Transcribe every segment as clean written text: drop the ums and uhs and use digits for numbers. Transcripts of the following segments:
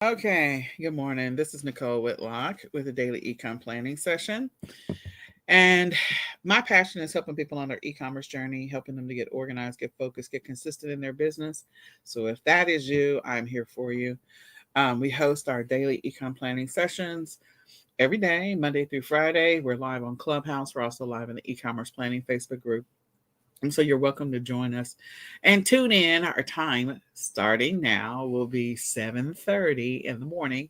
Okay, good morning. This is Nicole Whitlock with a daily ecom planning session. And my passion is helping people on their e-commerce journey, helping them to get organized, get focused, get consistent in their business. So if that is you, I'm here for you. We host our daily ecom planning sessions every day, Monday through Friday. We're live on Clubhouse. We're also live in the e-commerce planning Facebook group. And so you're welcome to join us and tune in. Our time starting now will be 7:30 in the morning.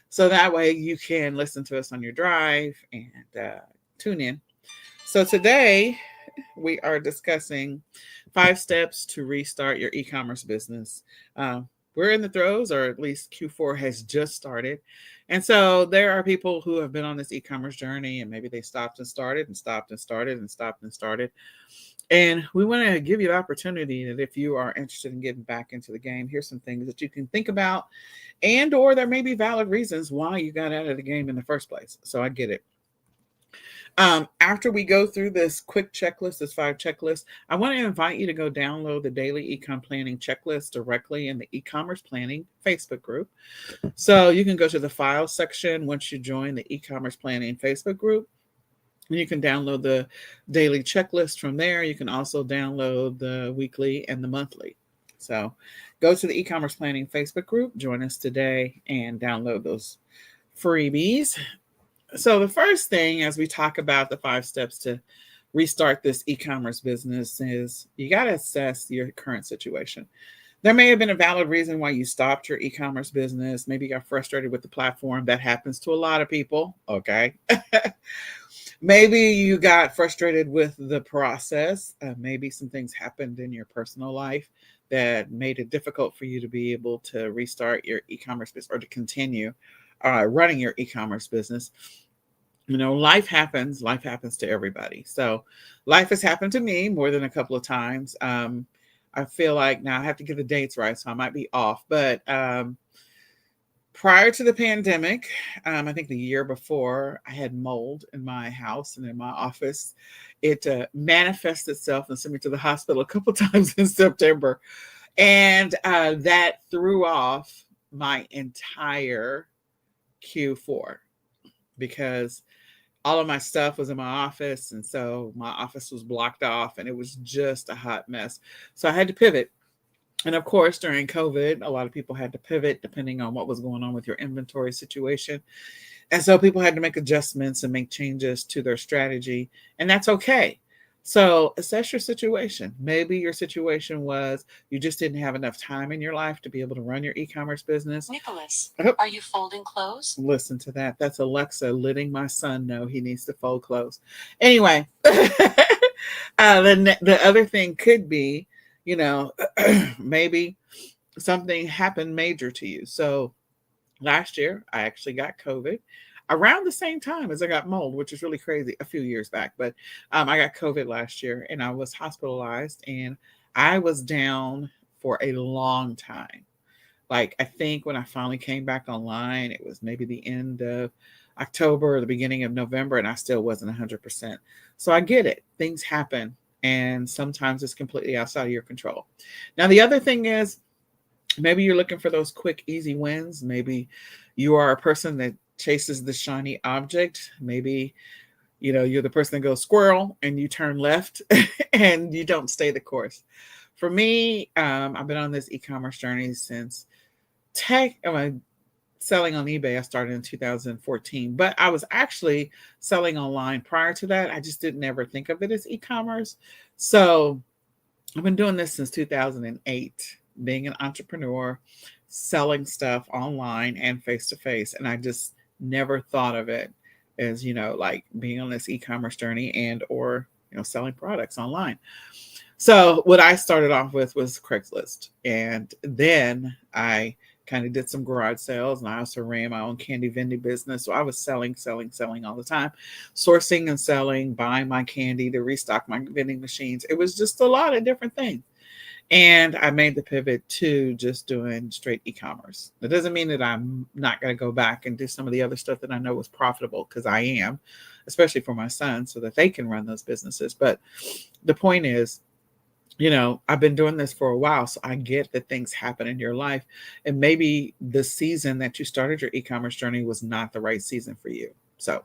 So that way you can listen to us on your drive and tune in. So today we are discussing 5 steps to restart your e-commerce business. We're in the throes, or at least Q4 has just started. And so there are people who have been on this e-commerce journey and maybe they stopped and started and stopped and started and stopped and started. And we want to give you the opportunity that if you are interested in getting back into the game, here's some things that you can think about, and or there may be valid reasons why you got out of the game in the first place. So I get it. After we go through this quick checklist, this 5 checklist, I want to invite you to go download the daily ecom planning checklist directly in the e-commerce planning Facebook group. So you can go to the files section once you join the e-commerce planning Facebook group. You can download the daily checklist from there. You can also download the weekly and the monthly. So go to the e-commerce planning Facebook group, join us today, and download those freebies. So the first thing, as we talk about the 5 steps to restart this e-commerce business, is you got to assess your current situation. There may have been a valid reason why you stopped your e-commerce business. Maybe you got frustrated with the platform. That happens to a lot of people. Okay. Maybe you got frustrated with the process. Maybe some things happened in your personal life that made it difficult for you to be able to restart your e-commerce business or to continue running your e-commerce business. Life happens. Life happens to everybody. So life has happened to me more than a couple of times. I feel like now I have to get the dates right, so I might be off. But prior to the pandemic, I think the year before, I had mold in my house and in my office. It manifested itself and sent me to the hospital a couple times in September. And that threw off my entire Q4 because all of my stuff was in my office. And so my office was blocked off and it was just a hot mess. So I had to pivot. And of course, during COVID, a lot of people had to pivot depending on what was going on with your inventory situation. And so people had to make adjustments and make changes to their strategy, and that's okay. So assess your situation. Maybe your situation was you just didn't have enough time in your life to be able to run your e-commerce business. Nicholas, Oh, are you folding clothes? listen to that. That's Alexa letting my son know he needs to fold clothes. Anyway, the other thing could be, you know, maybe something happened major to you. So last year, I actually got COVID around the same time as I got mold, which is really crazy a few years back. But I got COVID last year and I was hospitalized and I was down for a long time. Like, I think when I finally came back online, it was maybe the end of October or the beginning of November, and I still wasn't 100%. So I get it. Things happen, and sometimes it's completely outside of your control. Now, the other thing is, maybe you're looking for those quick, easy wins. Maybe you are a person that chases the shiny object. Maybe, you're the person that goes squirrel and you turn left and you don't stay the course. For me, I've been on this e-commerce journey since selling on eBay. I started in 2014, but I was actually selling online prior to that. I just didn't ever think of it as e-commerce. So I've been doing this since 2008, being an entrepreneur, selling stuff online and face to face. And I just never thought of it as, like being on this e-commerce journey and or, selling products online. So what I started off with was Craigslist. And then I kind of did some garage sales, and I also ran my own candy vending business. So I was selling all the time, sourcing and selling, buying my candy to restock my vending machines. It was just a lot of different things. And I made the pivot to just doing straight e-commerce. That doesn't mean that I'm not going to go back and do some of the other stuff that I know was profitable, because I am, especially for my son, so that they can run those businesses. But the point is, I've been doing this for a while, so I get that things happen in your life. And maybe the season that you started your e-commerce journey was not the right season for you. So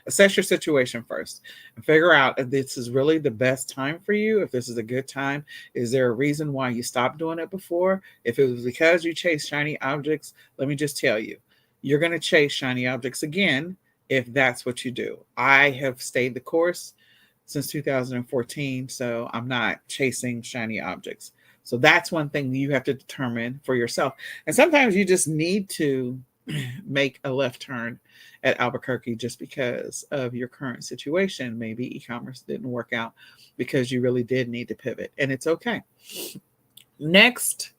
assess your situation first and figure out if this is really the best time for you, if this is a good time. Is there a reason why you stopped doing it before? If it was because you chase shiny objects, let me just tell you, you're going to chase shiny objects again if that's what you do. I have stayed the course since 2014, so I'm not chasing shiny objects. So that's one thing you have to determine for yourself. And sometimes you just need to make a left turn at Albuquerque just because of your current situation. Maybe e-commerce didn't work out because you really did need to pivot, and it's okay. Next,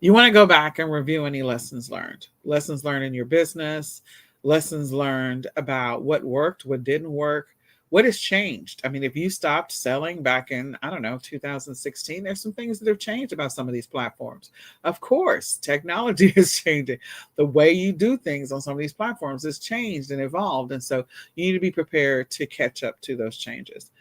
you want to go back and review any lessons learned in your business, lessons learned about what worked, what didn't work, what has changed. I mean, if you stopped selling back in, I don't know, 2016, there's some things that have changed about some of these platforms. Of course, technology is changing. The way you do things on some of these platforms has changed and evolved. And so you need to be prepared to catch up to those changes.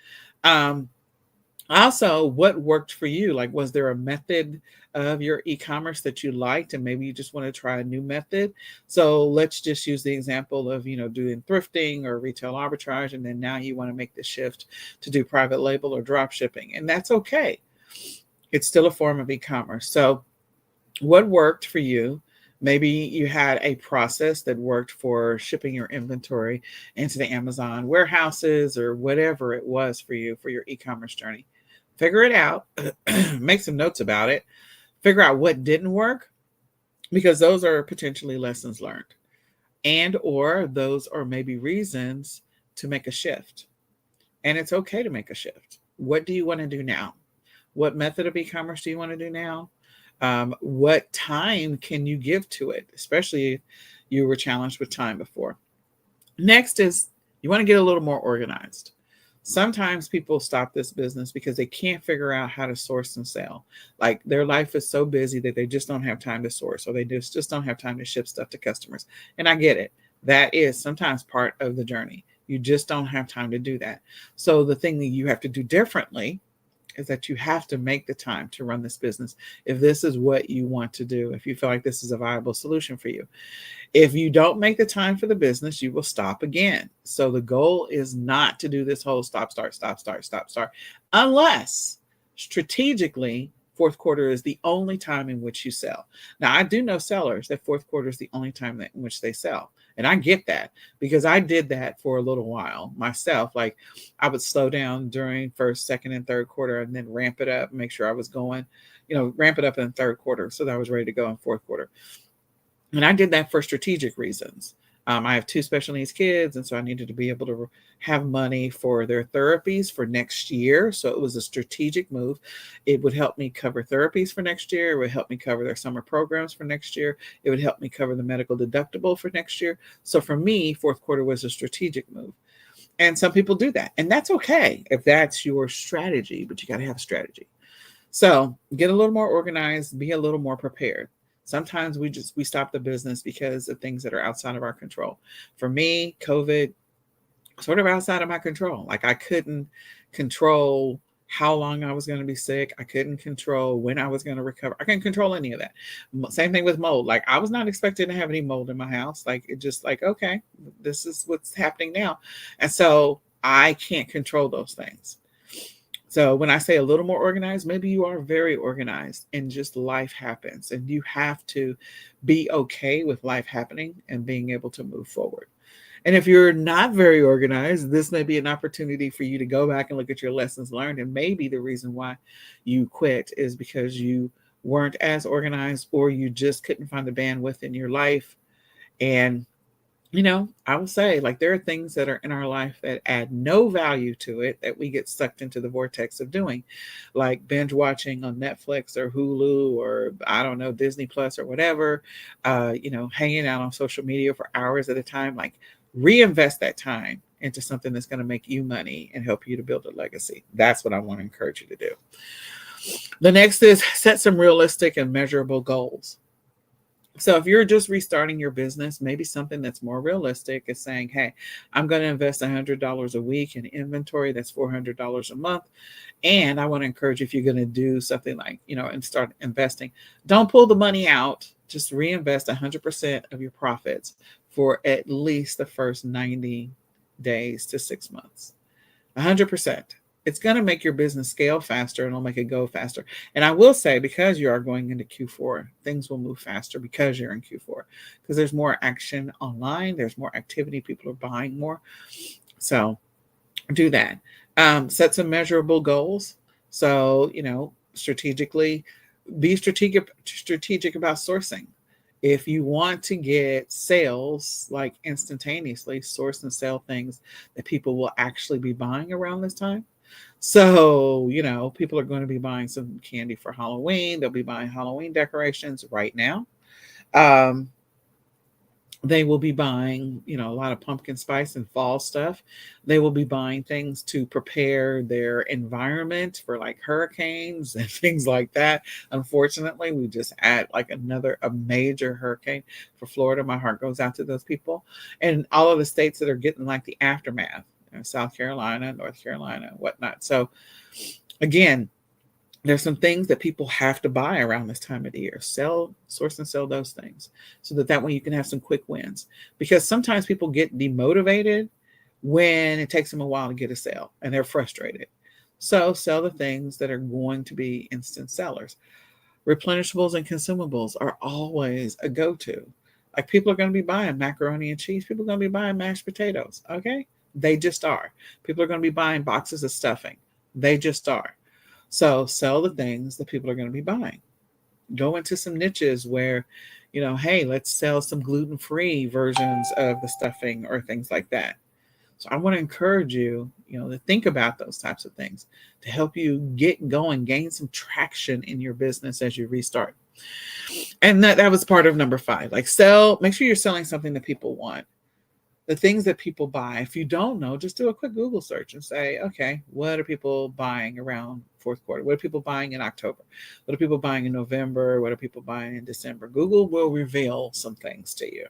Also, what worked for you? Like, was there a method of your e-commerce that you liked and maybe you just want to try a new method? So let's just use the example of, doing thrifting or retail arbitrage, and then now you want to make the shift to do private label or drop shipping, and that's okay. It's still a form of e-commerce. So what worked for you? Maybe you had a process that worked for shipping your inventory into the Amazon warehouses or whatever it was for you for your e-commerce journey. Figure it out, make some notes about it, figure out what didn't work, because those are potentially lessons learned, and or those are maybe reasons to make a shift. And it's okay to make a shift. What do you want to do now? What method of e-commerce do you want to do now? What time can you give to it, especially if you were challenged with time before? Next is you want to get a little more organized. Sometimes people stop this business because they can't figure out how to source and sell. Like their life is so busy that they just don't have time to source, or they just don't have time to ship stuff to customers. And I get it. That is sometimes part of the journey. You just don't have time to do that. So the thing that you have to do differently is that you have to make the time to run this business if this is what you want to do, if you feel like this is a viable solution for you. If you don't make the time for the business, you will stop again. So the goal is not to do this whole stop, start, stop, start, stop, start, unless strategically fourth quarter is the only time in which you sell. Now, I do know sellers that fourth quarter is the only time in which they sell. And I get that because I did that for a little while myself. Like I would slow down during first, second, and third quarter and then ramp it up, make sure I was going, ramp it up in third quarter so that I was ready to go in fourth quarter. And I did that for strategic reasons. I have 2 special needs kids, and so I needed to be able to have money for their therapies for next year. So it was a strategic move. It would help me cover therapies for next year. It would help me cover their summer programs for next year. It would help me cover the medical deductible for next year. So for me, fourth quarter was a strategic move. And some people do that. And that's okay if that's your strategy, but you got to have a strategy. So get a little more organized, be a little more prepared. Sometimes we stop the business because of things that are outside of our control. For me, COVID, sort of outside of my control. Like I couldn't control how long I was going to be sick. I couldn't control when I was going to recover. I couldn't control any of that. Same thing with mold. Like I was not expecting to have any mold in my house. Like it just like, okay, this is what's happening now. And so I can't control those things. So when I say a little more organized, maybe you are very organized and just life happens and you have to be okay with life happening and being able to move forward. And if you're not very organized, this may be an opportunity for you to go back and look at your lessons learned. And maybe the reason why you quit is because you weren't as organized or you just couldn't find the bandwidth in your life. And I will say, like, there are things that are in our life that add no value to it that we get sucked into the vortex of doing, like binge watching on Netflix or Hulu or, I don't know, Disney Plus or whatever, hanging out on social media for hours at a time. Like, reinvest that time into something that's going to make you money and help you to build a legacy. That's what I want to encourage you to do. The next is set some realistic and measurable goals. So if you're just restarting your business, maybe something that's more realistic is saying, hey, I'm going to invest $100 a week in inventory. That's $400 a month. And I want to encourage you, if you're going to do something like, and start investing, don't pull the money out. Just reinvest 100% of your profits for at least the first 90 days to 6 months. 100%. It's going to make your business scale faster and it'll make it go faster. And I will say, because you are going into Q4, things will move faster because you're in Q4, because there's more action online, there's more activity, people are buying more. So do that. Set some measurable goals. So, strategically, be strategic about sourcing. If you want to get sales, like instantaneously, source and sell things that people will actually be buying around this time. So, people are going to be buying some candy for Halloween. They'll be buying Halloween decorations right now. Um, they will be buying, a lot of pumpkin spice and fall stuff. They will be buying things to prepare their environment for like hurricanes and things like that. Unfortunately, we just had like a major hurricane for Florida. My heart goes out to those people and all of the states that are getting like the aftermath, South Carolina, North Carolina, whatnot. So again, there's some things that people have to buy around this time of the year. Source and sell those things so that way you can have some quick wins. Because sometimes people get demotivated when it takes them a while to get a sale and they're frustrated. So sell the things that are going to be instant sellers. Replenishables and consumables are always a go-to. Like people are going to be buying macaroni and cheese. People are going to be buying mashed potatoes. Okay? They just are. People are going to be buying boxes of stuffing. They just are. So sell the things that people are going to be buying. Go into some niches where, hey, let's sell some gluten-free versions of the stuffing or things like that. So I want to encourage you, to think about those types of things to help you get going, gain some traction in your business as you restart. And that was part of number 5. Like make sure you're selling something that people want. The things that people buy. If you don't know, just do a quick Google search and say, okay, what are people buying around fourth quarter? What are people buying in October? What are people buying in November? What are people buying in December? Google will reveal some things to you.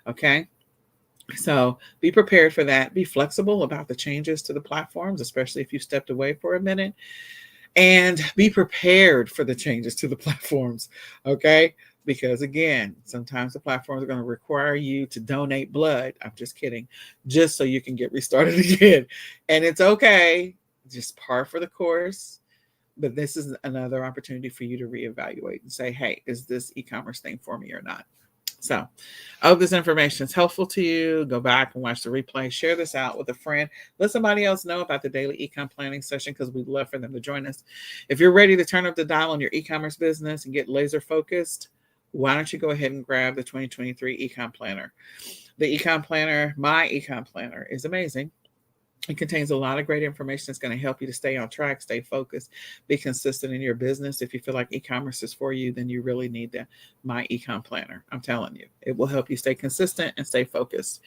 Okay. So be prepared for that. Be flexible about the changes to the platforms, especially if you stepped away for a minute. And be prepared for the changes to the platforms. Okay. Because again, sometimes the platforms are going to require you to donate blood. I'm just kidding. Just so you can get restarted again. And it's okay. Just par for the course. But this is another opportunity for you to reevaluate and say, hey, is this e-commerce thing for me or not? So I hope this information is helpful to you. Go back and watch the replay. Share this out with a friend. Let somebody else know about the daily e-com planning session because we'd love for them to join us. If you're ready to turn up the dial on your e-commerce business and get laser focused, why don't you go ahead and grab the 2023 eCom Planner. The eCom Planner, my eCom Planner, is amazing. It contains a lot of great information that's going to help you to stay on track, stay focused, be consistent in your business. If you feel like e-commerce is for you, then you really need my eCom Planner. I'm telling you, it will help you stay consistent and stay focused.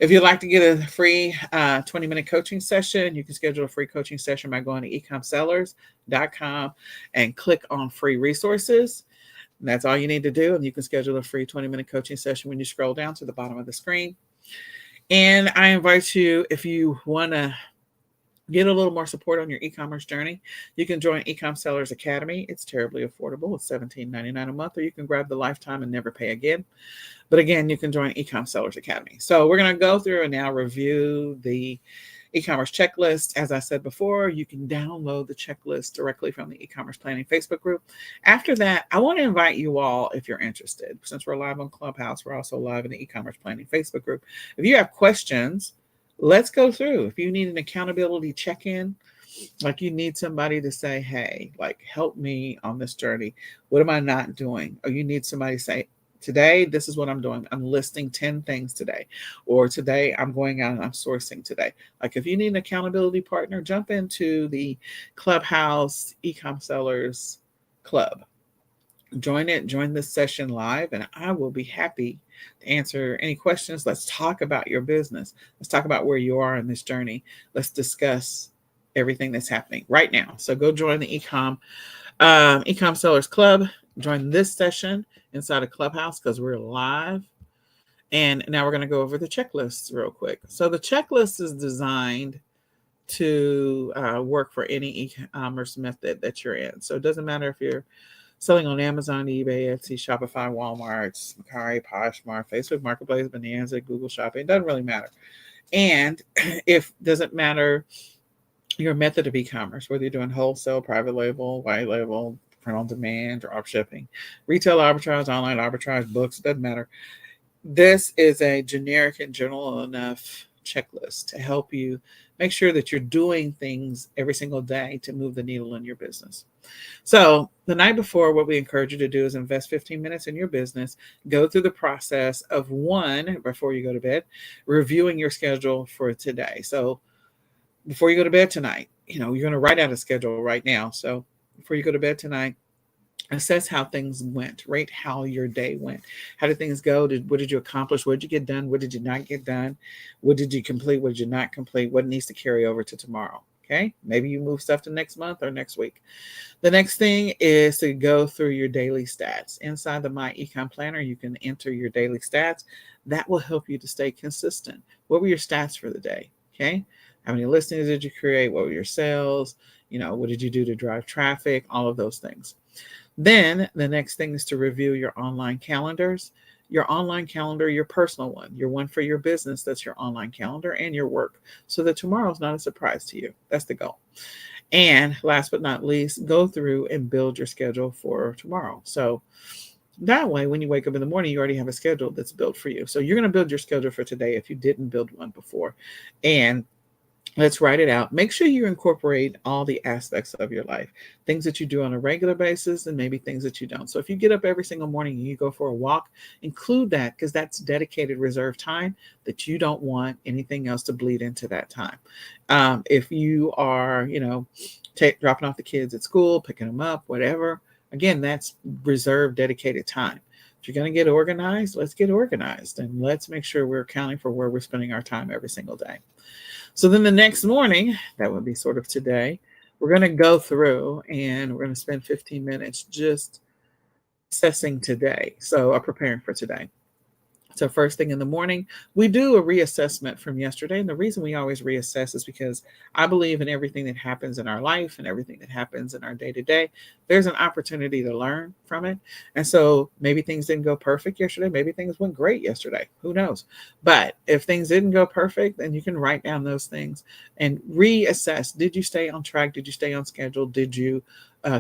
If you'd like to get a free 20-minute coaching session, you can schedule a free coaching session by going to ecomsellers.com and click on free resources. And that's all you need to do. And you can schedule a free 20-minute coaching session when you scroll down to the bottom of the screen. And I invite you, if you want to get a little more support on your e-commerce journey, you can join eCom Sellers Academy. It's terribly affordable. It's $17.99 a month, or you can grab the lifetime and never pay again. But again, you can join eCom Sellers Academy. So we're going to go through and now review the e-commerce checklist. As I said before, you can download the checklist directly from the e-commerce planning Facebook group. After that, I want to invite you all, if you're interested, since we're live on Clubhouse, we're also live in the e-commerce planning Facebook group. If you have questions, let's go through. If you need an accountability check-in, like you need somebody to say, hey, like help me on this journey. What am I not doing? Or you need somebody to say, today, this is what I'm doing. I'm listing 10 things today. Or today, I'm going out and I'm sourcing today. Like if you need an accountability partner, jump into the Clubhouse eCom Sellers Club. Join it. Join this session live, and I will be happy to answer any questions. Let's talk about your business. Let's talk about where you are in this journey. Let's discuss everything that's happening right now. So go join the eCom Sellers Club. Join this session inside of Clubhouse because we're live. And now we're going to go over the checklists real quick. So the checklist is designed to work for any e-commerce method that you're in. So it doesn't matter if you're selling on Amazon, eBay, Etsy, Shopify, Walmart, Mercari, Poshmark, Facebook Marketplace, Bonanza, Google Shopping. It doesn't really matter. And if doesn't matter your method of e-commerce, whether you're doing wholesale, private label, white label, print on demand, drop shipping, retail arbitrage, online arbitrage, books, it doesn't matter. This is a generic and general enough checklist to help you make sure that you're doing things every single day to move the needle in your business. So the night before, what we encourage you to do is invest 15 minutes in your business, go through the process of one, before you go to bed, reviewing your schedule for today. So before you go to bed tonight, you're going to write out a schedule right now. So before you go to bed tonight, assess how things went, rate how your day went. How did things go? What did you accomplish? What did you get done? What did you not get done? What did you complete? What did you not complete? What needs to carry over to tomorrow? Okay. Maybe you move stuff to next month or next week. The next thing is to go through your daily stats. Inside the My eCom Planner, you can enter your daily stats. That will help you to stay consistent. What were your stats for the day? Okay. How many listings did you create? What were your sales? What did you do to drive traffic? All of those things. Then the next thing is to review your online calendars. Your online calendar, your personal one, your one for your business, that's your online calendar, and your work, so that tomorrow's not a surprise to you. That's the goal. And last but not least, go through and build your schedule for tomorrow. So that way, when you wake up in the morning, you already have a schedule that's built for you. So you're going to build your schedule for today if you didn't build one before. And let's write it out. Make sure you incorporate all the aspects of your life, things that you do on a regular basis and maybe things that you don't. So if you get up every single morning and you go for a walk, include that, because that's dedicated reserved time that you don't want anything else to bleed into that time. If you are, dropping off the kids at school, picking them up, whatever, again, that's reserved, dedicated time. If you're going to get organized, let's get organized and let's make sure we're accounting for where we're spending our time every single day. So then the next morning, that would be sort of today, we're going to go through and we're going to spend 15 minutes just assessing today. So preparing for today. So first thing in the morning, we do a reassessment from yesterday. And the reason we always reassess is because I believe in everything that happens in our life and everything that happens in our day-to-day. There's an opportunity to learn from it. And so maybe things didn't go perfect yesterday. Maybe things went great yesterday. Who knows? But if things didn't go perfect, then you can write down those things and reassess. Did you stay on track? Did you stay on schedule? Did you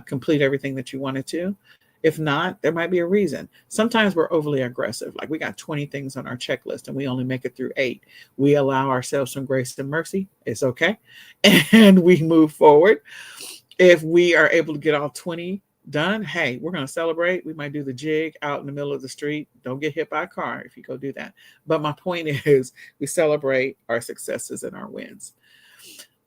complete everything that you wanted to? If not, there might be a reason. Sometimes we're overly aggressive. Like we got 20 things on our checklist and we only make it through 8. We allow ourselves some grace and mercy. It's okay. And we move forward. If we are able to get all 20 done, hey, we're going to celebrate. We might do the jig out in the middle of the street. Don't get hit by a car if you go do that. But my point is we celebrate our successes and our wins.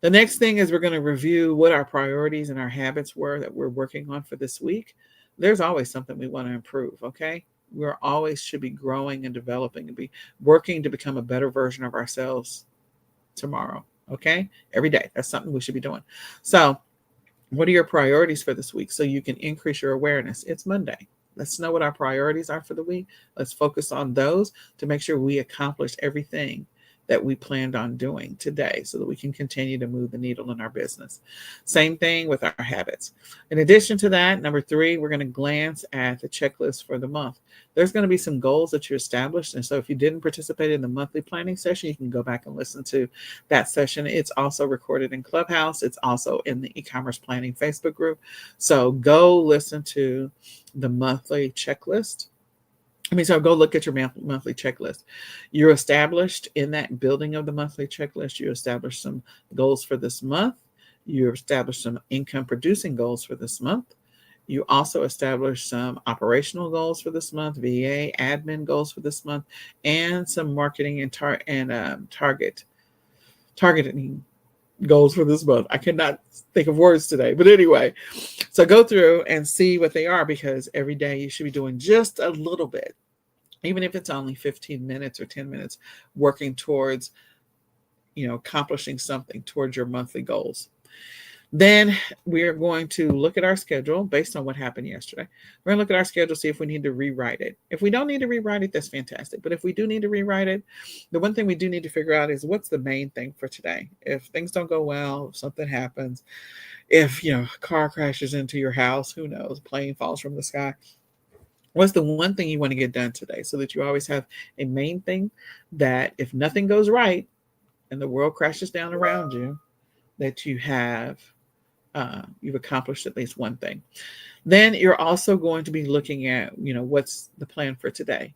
The next thing is we're going to review what our priorities and our habits were that we're working on for this week. There's always something we want to improve, okay? We're always should be growing and developing and be working to become a better version of ourselves tomorrow, okay? Every day. That's something we should be doing. So what are your priorities for this week so you can increase your awareness? It's Monday. Let's know what our priorities are for the week. Let's focus on those to make sure we accomplish everything that we planned on doing today so that we can continue to move the needle in our business. Same thing with our habits. In addition to that, number 3, we're going to glance at the checklist for the month. There's going to be some goals that you established. And so if you didn't participate in the monthly planning session, you can go back and listen to that session. It's also recorded in Clubhouse. It's also in the eCommerce Planning Facebook group. So go listen to the monthly checklist. So go look at your monthly checklist. You're established in that building of the monthly checklist. You established some goals for this month. You established some income producing goals for this month. You also established some operational goals for this month, VA, admin goals for this month, and some marketing and targeting goals for this month. I cannot think of words today, but anyway, so go through and see what they are, because every day you should be doing just a little bit, even if it's only 15 minutes or 10 minutes, working towards, accomplishing something towards your monthly goals. Then we are going to look at our schedule based on what happened yesterday. We're going to look at our schedule, see if we need to rewrite it. If we don't need to rewrite it, that's fantastic. But if we do need to rewrite it, the one thing we do need to figure out is what's the main thing for today. If things don't go well, if something happens, if a car crashes into your house, who knows, plane falls from the sky. What's the one thing you want to get done today so that you always have a main thing that if nothing goes right and the world crashes down around you, that you've accomplished at least one thing. Then you're also going to be looking at, what's the plan for today.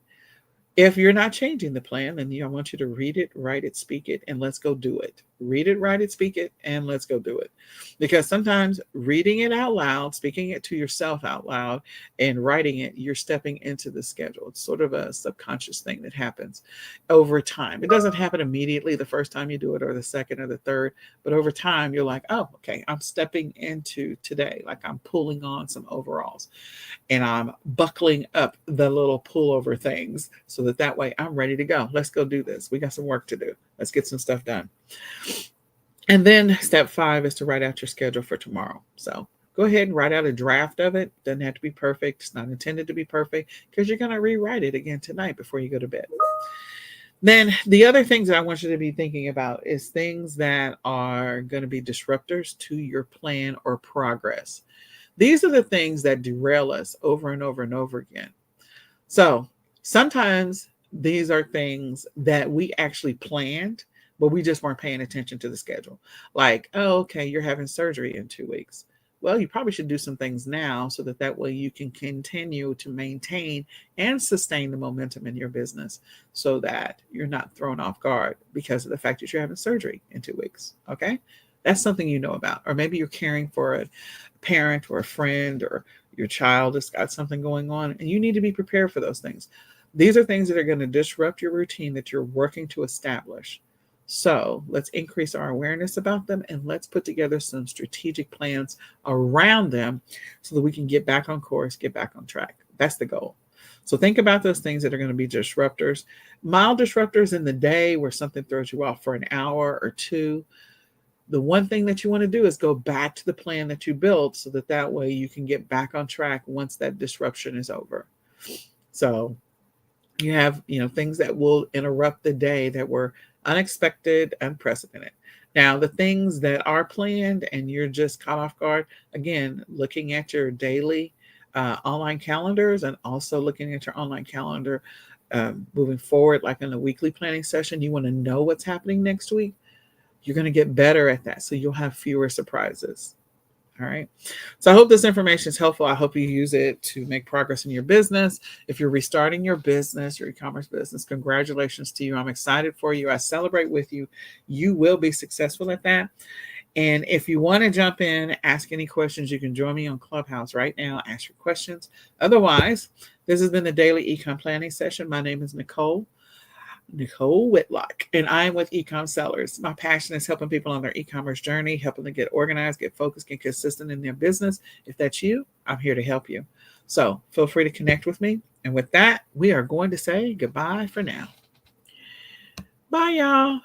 If you're not changing the plan, then I want you to read it, write it, speak it, and let's go do it. Read it, write it, speak it, and let's go do it. Because sometimes reading it out loud, speaking it to yourself out loud, and writing it, you're stepping into the schedule. It's sort of a subconscious thing that happens over time. It doesn't happen immediately the first time you do it or the second or the third, but over time you're like, oh, okay, I'm stepping into today. Like I'm pulling on some overalls and I'm buckling up the little pullover things so that way I'm ready to go. Let's go do this. We got some work to do. Let's get some stuff done. And then step 5 is to write out your schedule for tomorrow. So go ahead and write out a draft of it. Doesn't have to be perfect. It's not intended to be perfect because you're going to rewrite it again tonight before you go to bed. Then the other things that I want you to be thinking about is things that are going to be disruptors to your plan or progress. These are the things that derail us over and over and over again. So sometimes these are things that we actually planned, but we just weren't paying attention to the schedule. Like, oh, okay, you're having surgery in 2 weeks. Well, you probably should do some things now so that way you can continue to maintain and sustain the momentum in your business so that you're not thrown off guard because of the fact that you're having surgery in 2 weeks. Okay. That's something you know about. Or maybe you're caring for a parent or a friend or your child has got something going on and you need to be prepared for those things. These are things that are going to disrupt your routine that you're working to establish. So let's increase our awareness about them and let's put together some strategic plans around them so that we can get back on course, get back on track. That's the goal. So think about those things that are going to be disruptors, mild disruptors in the day where something throws you off for an hour or two. The one thing that you want to do is go back to the plan that you built so that way you can get back on track once that disruption is over. So you have, things that will interrupt the day that were unexpected, unprecedented. Now, the things that are planned and you're just caught off guard, again, looking at your daily online calendars and also looking at your online calendar moving forward, like in a weekly planning session, you want to know what's happening next week. You're going to get better at that. So you'll have fewer surprises. All right. So I hope this information is helpful. I hope you use it to make progress in your business. If you're restarting your business, your e-commerce business, congratulations to you. I'm excited for you. I celebrate with you. You will be successful at that. And if you want to jump in, ask any questions, you can join me on Clubhouse right now. Ask your questions. Otherwise, this has been the daily e-com planning session. My name is Nicole Whitlock, and I'm with eCom Sellers. My passion is helping people on their e-commerce journey, helping them get organized, get focused, get consistent in their business. If that's you, I'm here to help you. So feel free to connect with me. And with that, we are going to say goodbye for now. Bye, y'all.